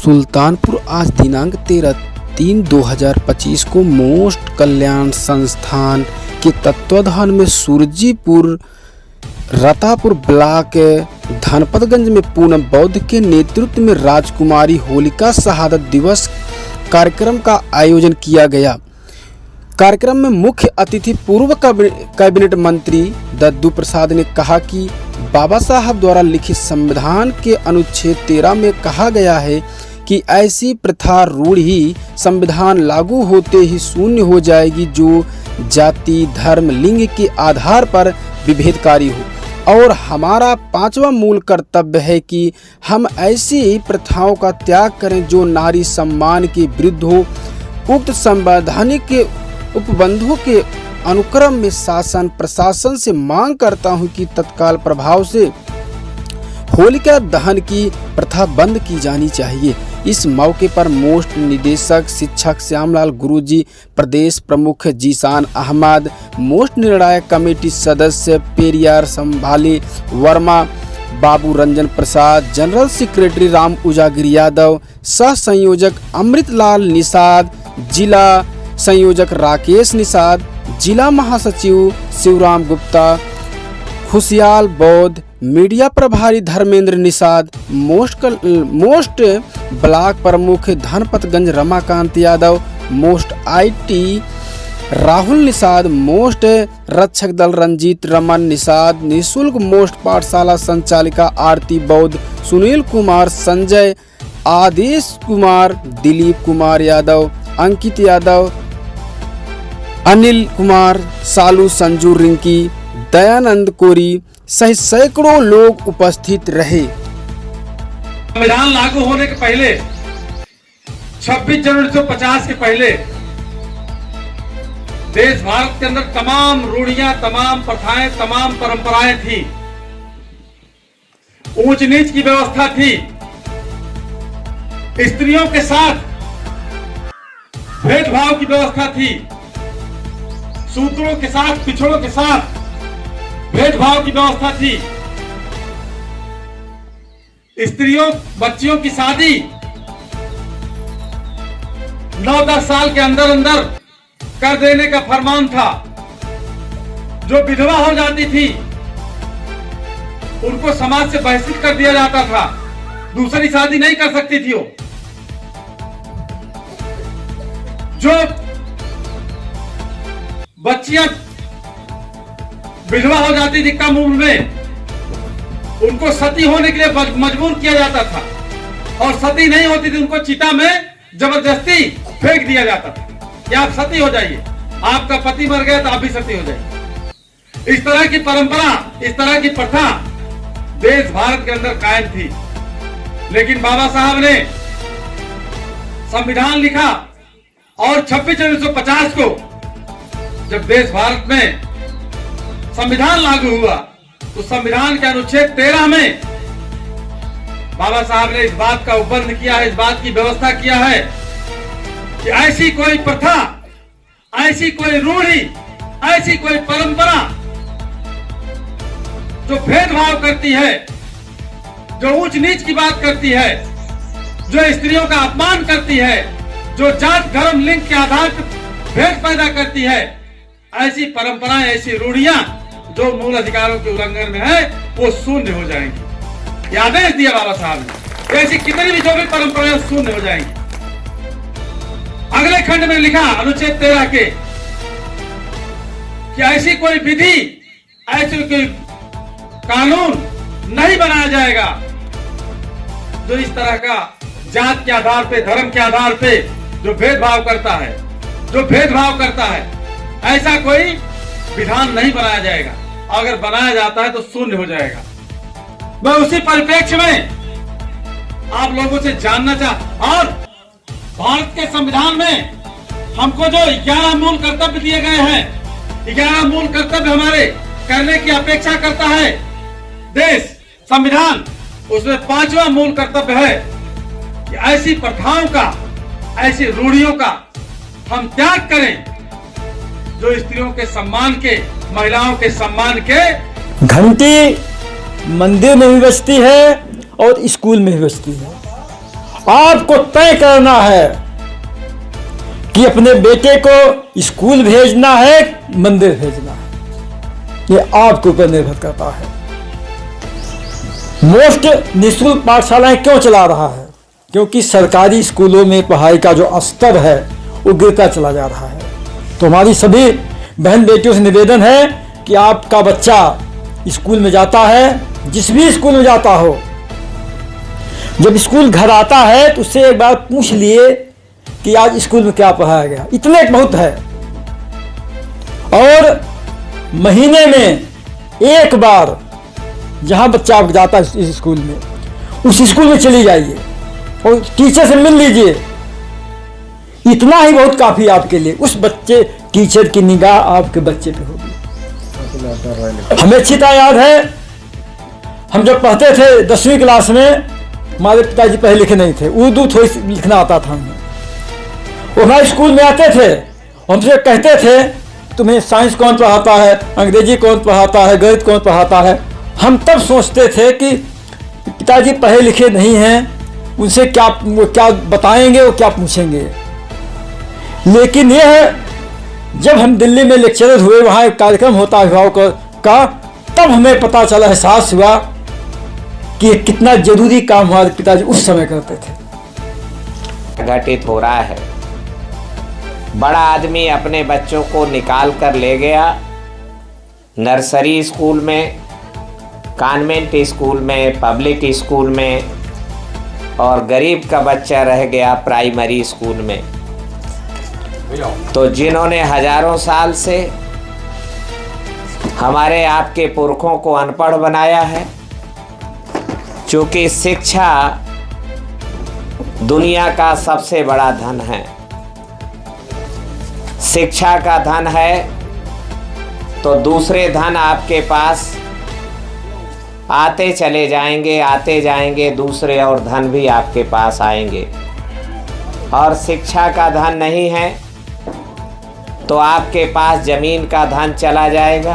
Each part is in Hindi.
सुल्तानपुर आज दिनांक 13/3/2025 को मोस्ट कल्याण संस्थान के तत्वाधान में सुरजीपुर रतापुर ब्लॉक धनपतगंज में पूनम बौद्ध के नेतृत्व में राजकुमारी होलिका शहादत दिवस कार्यक्रम का आयोजन किया गया। कार्यक्रम में मुख्य अतिथि पूर्व कैबिनेट मंत्री दद्दू प्रसाद ने कहा कि बाबा साहब द्वारा लिखित संविधान के अनुच्छेद 13 में कहा गया है कि ऐसी प्रथा रूढ़ी संविधान लागू होते ही शून्य हो जाएगी जो जाति, धर्म, लिंग के आधार पर विभेदकारी हो और हमारा 5वां मूल कर्तव्य है कि हम ऐसी प्रथाओं का त्याग करें जो नारी सम्मान के विरुद्ध हो। उक्त संवैधानिक उपबंधों के अनुक्रम में शासन प्रशासन से मांग करता हूं कि तत्काल प्रभाव से होलिका दहन की प्रथा बंद की जानी चाहिए। इस मौके पर मोस्ट निदेशक शिक्षक श्यामलाल गुरुजी, प्रदेश प्रमुख जीशान अहमद, मोस्ट निर्णायक कमेटी सदस्य पेरियार संभाली वर्मा, बाबू रंजन प्रसाद, जनरल सेक्रेटरी राम उजागिर यादव, सह संयोजक अमृतलाल निषाद, जिला संयोजक राकेश निषाद, जिला महासचिव शिवराम गुप्ता, खुशियाल बौद्ध, मीडिया प्रभारी धर्मेंद्र निषाद, मोस्ट ब्लॉक प्रमुख Dhanpatganj Ramakant Yadav, most IT Rahul Nishad, most रक्षक दल रंजीत रमन निषाद, निःशुल्क मोस्ट पाठशाला संचालिका आरती बौद्ध, सुनील कुमार, संजय, आदेश कुमार, दिलीप कुमार यादव, अंकित यादव, अनिल कुमार, सालू, संजू रिंकी, दयानंद कोरी सहित सैकड़ों लोग उपस्थित रहे। संविधान लागू होने के पहले 26 जनवरी 1950 के पहले देश भारत के अंदर तमाम रूढ़ियां, तमाम प्रथाएं, तमाम परंपराएं थी। ऊंच नीच की व्यवस्था थी। स्त्रियों के साथ भेदभाव की व्यवस्था थी। शूद्रों के साथ, पिछड़ों के साथ भेदभाव की व्यवस्था थी। स्त्रियों, बच्चियों की शादी 9-10 साल के अंदर अंदर कर देने का फरमान था। जो विधवा हो जाती थी उनको समाज से बहिष्कृत कर दिया जाता था। दूसरी शादी नहीं कर सकती थी वो। जो बच्चियां विधवा हो जाती थी कम उम्र में, उनको सती होने के लिए मजबूर किया जाता था और सती नहीं होती थी उनको चिता में जबरदस्ती फेंक दिया जाता था कि आप सती हो जाइए, आपका पति मर गया तो आप भी सती हो जाइए। इस तरह की परंपरा, इस तरह की प्रथा देश भारत के अंदर कायम थी। लेकिन बाबा साहब ने संविधान लिखा और 26 जनवरी 1950 को जब देश भारत में संविधान लागू हुआ तो संविधान के अनुच्छेद 13 में बाबा साहब ने इस बात का उपबंध किया है, इस बात की व्यवस्था किया है कि ऐसी कोई प्रथा, ऐसी कोई रूढ़ी, ऐसी कोई परंपरा जो भेदभाव करती है, जो ऊंच नीच की बात करती है, जो स्त्रियों का अपमान करती है, जो जात, धर्म, लिंग के आधार पर भेद पैदा करती है, ऐसी परंपराएं, ऐसी रूढ़ियां जो मूल अधिकारों के उल्लंघन में है वो शून्य हो जाएंगी। ये आदेश दिया बाबा साहब ने। ऐसी कितनी भी जो भी परंपराएं शून्य हो जाएंगी। अगले खंड में लिखा अनुच्छेद 13 के कि ऐसी कोई विधि, ऐसी कोई कानून नहीं बनाया जाएगा जो इस तरह का जात के आधार पे, धर्म के आधार पे जो भेदभाव करता है, जो भेदभाव करता है, ऐसा कोई विधान नहीं बनाया जाएगा। अगर बनाया जाता है तो शून्य हो जाएगा। मैं उसी परिप्रेक्ष्य में आप लोगों से जानना और भारत के संविधान में हमको जो 11 मूल कर्तव्य दिए गए हैं, 11 मूल कर्तव्य हमारे करने की अपेक्षा करता है देश, संविधान, उसमें 5वां मूल कर्तव्य है कि ऐसी प्रथाओं का, ऐसी रूढ़ियों का हम त्याग करें जो स्त्रियों के सम्मान के, महिलाओं के सम्मान के। घंटी मंदिर में भी बजती है और स्कूल में भी बजती है। आपको तय करना है कि अपने बेटे को स्कूल भेजना है, मंदिर भेजना है। ये आपके ऊपर निर्भर करता है। मोस्ट निःशुल्क पाठशालाएं क्यों चला रहा है? क्योंकि सरकारी स्कूलों में पढ़ाई का जो स्तर है वो गिरता चला जा रहा है। तो हमारी सभी बहन बेटियों से निवेदन है कि आपका बच्चा स्कूल में जाता है, जिस भी स्कूल में जाता हो, जब स्कूल घर आता है तो उससे एक बार पूछ लिए कि आज स्कूल में क्या पढ़ाया गया। इतने बहुत है। और महीने में एक बार जहां बच्चा आप जाता है इस स्कूल में, उस स्कूल में चली जाइए और टीचर से मिल लीजिए। इतना ही बहुत काफी आपके लिए। उस बच्चे टीचर की निगाह आपके बच्चे पे होगी। हमें अच्छी तरह याद है, हम जब पढ़ते थे 10वीं क्लास में, हमारे पिताजी पढ़े लिखे नहीं थे, उर्दू थोड़ी लिखना आता था हमें। वो हमारे स्कूल में आते थे, हमसे कहते थे तुम्हें साइंस कौन पढ़ाता है, अंग्रेजी कौन पढ़ाता है, गणित कौन पढ़ाता है। हम तब सोचते थे कि पिताजी पढ़े लिखे नहीं हैं, उनसे क्या बताएंगे, वो क्या पूछेंगे। लेकिन यह जब हम दिल्ली में लेक्चरर हुए, वहाँ एक कार्यक्रम होता है अभिभावकों का, तब हमें पता चला, एहसास हुआ कि कितना जरूरी काम हमारे पिताजी उस समय करते थे। घटित हो रहा है। बड़ा आदमी अपने बच्चों को निकाल कर ले गया नर्सरी स्कूल में, कॉन्वेंट स्कूल में, पब्लिक स्कूल में, और गरीब का बच्चा रह गया प्राइमरी स्कूल में। तो जिन्होंने हजारों साल से हमारे आपके पुरखों को अनपढ़ बनाया है, चूंकि शिक्षा दुनिया का सबसे बड़ा धन है। शिक्षा का धन है तो दूसरे धन आपके पास आते चले जाएंगे, आते जाएंगे, दूसरे और धन भी आपके पास आएंगे। और शिक्षा का धन नहीं है तो आपके पास जमीन का धन चला जाएगा,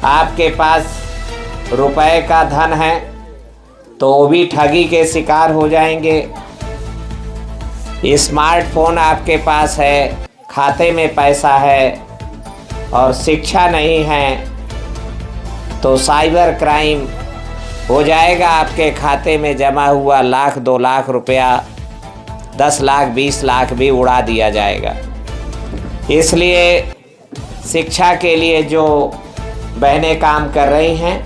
आपके पास रुपए का धन है तो वो भी ठगी के शिकार हो जाएंगे। स्मार्टफोन आपके पास है, खाते में पैसा है, और शिक्षा नहीं है तो साइबर क्राइम हो जाएगा। आपके खाते में जमा हुआ 1 लाख 2 लाख रुपया, 10 लाख 20 लाख भी उड़ा दिया जाएगा। इसलिए शिक्षा के लिए जो बहनें काम कर रही हैं,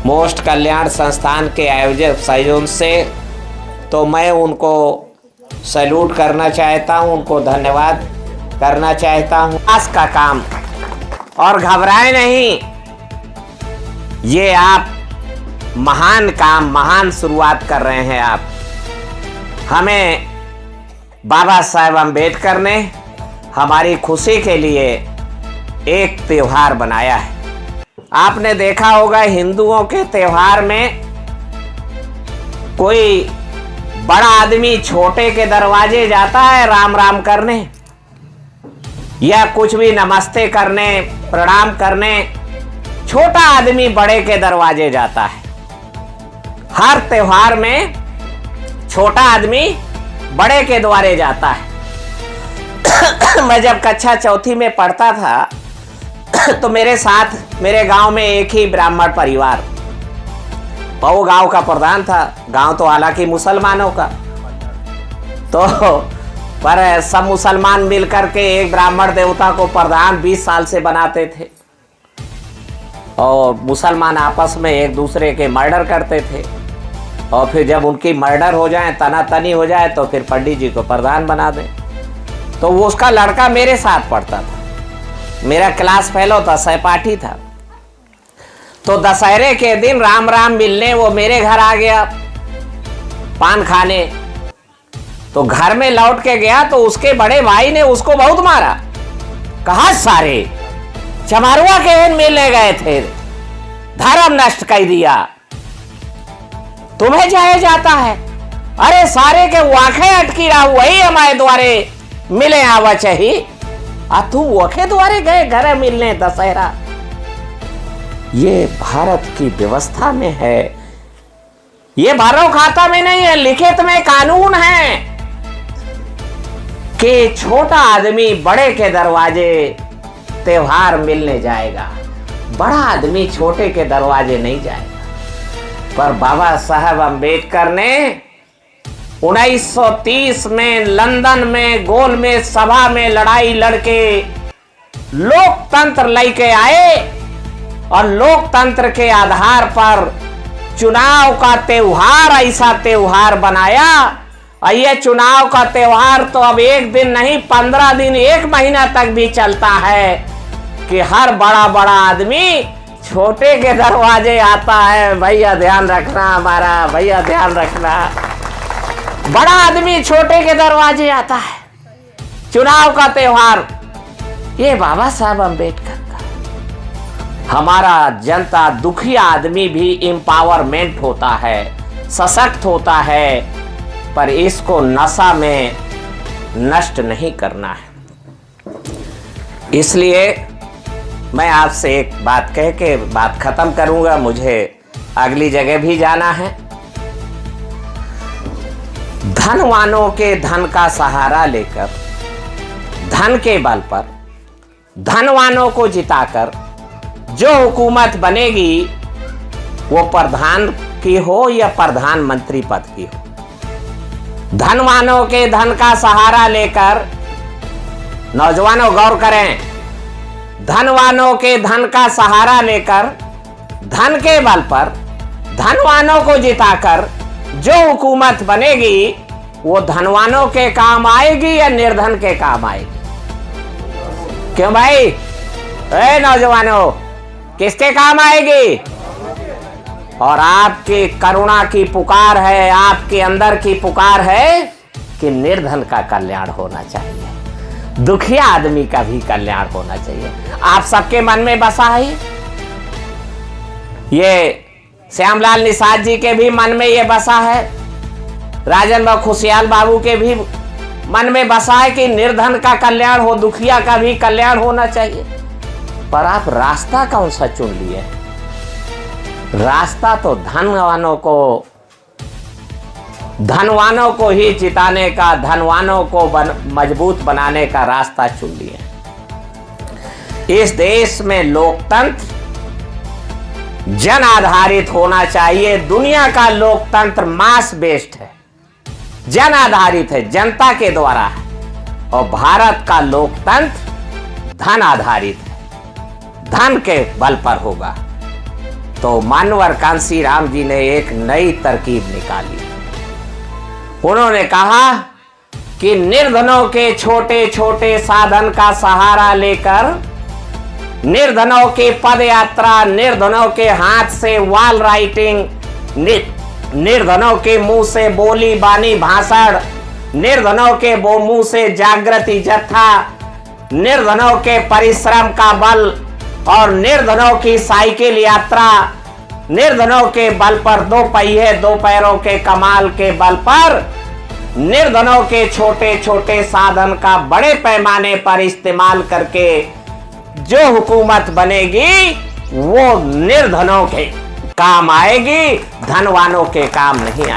मोस्ट कल्याण संस्थान के आयोजक सहयोग से, तो मैं उनको सैल्यूट करना चाहता हूं, उनको धन्यवाद करना चाहता हूं। आज का काम, और घबराए नहीं, ये आप महान काम, महान शुरुआत कर रहे हैं आप। हमें बाबा साहेब अम्बेडकर ने हमारी खुशी के लिए एक त्योहार बनाया है। आपने देखा होगा हिंदुओं के त्योहार में कोई बड़ा आदमी छोटे के दरवाजे जाता है राम राम करने, या कुछ भी नमस्ते करने, प्रणाम करने। छोटा आदमी बड़े के दरवाजे जाता है। हर त्योहार में छोटा आदमी बड़े के द्वारे जाता है। मैं जब कक्षा चौथी में पढ़ता था तो मेरे साथ मेरे गांव में एक ही ब्राह्मण परिवार, वो गांव का प्रधान था। गांव तो हालांकि मुसलमानों का, तो पर सब मुसलमान मिलकर के एक ब्राह्मण देवता को प्रधान 20 साल से बनाते थे, और मुसलमान आपस में एक दूसरे के मर्डर करते थे। और फिर जब उनकी मर्डर हो जाए, तना तनी हो जाए, तो फिर पंडित जी को प्रधान बना दें। तो वो उसका लड़का मेरे साथ पढ़ता था, मेरा क्लास फेलो था, सहपाठी था। तो दशहरे के दिन राम राम मिलने वो मेरे घर आ गया पान खाने। तो घर में लौट के गया तो उसके बड़े भाई ने उसको बहुत मारा। कहा सारे चमारुआ के मिलने गए थे, धर्म नष्ट कर दिया, तुम्हें जाया जाता है। अरे सारे के वाखे अटकी रहा, वही हमारे द्वारे मिले आवा चाहिए, तू वखे द्वारे गए घर मिलने दशहरा। ये भारत की व्यवस्था में है ये भरो खाता में नहीं है, लिखित में कानून है कि छोटा आदमी बड़े के दरवाजे त्योहार मिलने जाएगा, बड़ा आदमी छोटे के दरवाजे नहीं जाएगा। पर बाबा साहब अम्बेडकर ने 1930 में लंदन में गोलमेज सभा में लड़ाई लड़के लोकतंत्र लेके आए और लोकतंत्र के आधार पर चुनाव का त्योहार ऐसा त्योहार बनाया। और ये चुनाव का त्योहार तो अब एक दिन नहीं 15 दिन 1 महीना तक भी चलता है कि हर बड़ा बड़ा आदमी छोटे के दरवाजे आता है। भैया ध्यान रखना, हमारा भैया ध्यान रखना, बड़ा आदमी छोटे के दरवाजे आता है। चुनाव का त्योहार ये बाबा साहब अम्बेडकर का। हमारा जनता दुखी आदमी भी एम्पावरमेंट होता है, सशक्त होता है, पर इसको नशा में नष्ट नहीं करना है। इसलिए मैं आपसे एक बात कह के बात खत्म करूंगा, मुझे अगली जगह भी जाना है। धनवानों के धन का सहारा लेकर, धन के बल पर धनवानों को जिताकर जो हुकूमत बनेगी वो प्रधान की हो या प्रधानमंत्री पद की हो, धनवानों के धन का सहारा लेकर, नौजवानों गौर करें, धनवानों के धन का सहारा लेकर धन के बल पर धनवानों को जिताकर जो हुकूमत बनेगी वो धनवानों के काम आएगी या निर्धन के काम आएगी? क्यों भाई? ए नौजवानों, किसके काम आएगी? और आपकी करुणा की पुकार है, आपके अंदर की पुकार है कि निर्धन का कल्याण होना चाहिए, दुखिया आदमी का भी कल्याण होना चाहिए। आप सबके मन में बसा है ये, श्यामलाल निषाद जी के भी मन में ये बसा है, राजन व खुशियाल बाबू के भी मन में बसा है कि निर्धन का कल्याण हो, दुखिया का भी कल्याण होना चाहिए। पर आप रास्ता कौन सा चुन लिए? रास्ता तो धनवानों को ही जिताने का, धनवानों को मजबूत बनाने का रास्ता चुन लिए। इस देश में लोकतंत्र जन आधारित होना चाहिए। दुनिया का लोकतंत्र मास बेस्ड है, जन आधारित है, जनता के द्वारा है। और भारत का लोकतंत्र धन आधारित है, धन के बल पर होगा। तो मानवर कांशीराम जी ने एक नई तरकीब निकाली। उन्होंने कहा कि निर्धनों के छोटे छोटे साधन का सहारा लेकर, निर्धनों की पद यात्रा, निर्धनों के हाथ से वॉल राइटिंग, निर्धनों के मुंह से बोली बानी भाषण, निर्धनों के मुंह से जागृति जत्था, निर्धनों के परिश्रम का बल और निर्धनों की साइकिल यात्रा, निर्धनों के बल पर 2 पहिए 2 पैरों के कमाल के बल पर निर्धनों के छोटे छोटे साधन का बड़े पैमाने पर इस्तेमाल करके जो हुकूमत बनेगी वो निर्धनों के काम आएगी, धनवानों के काम नहीं आएगी।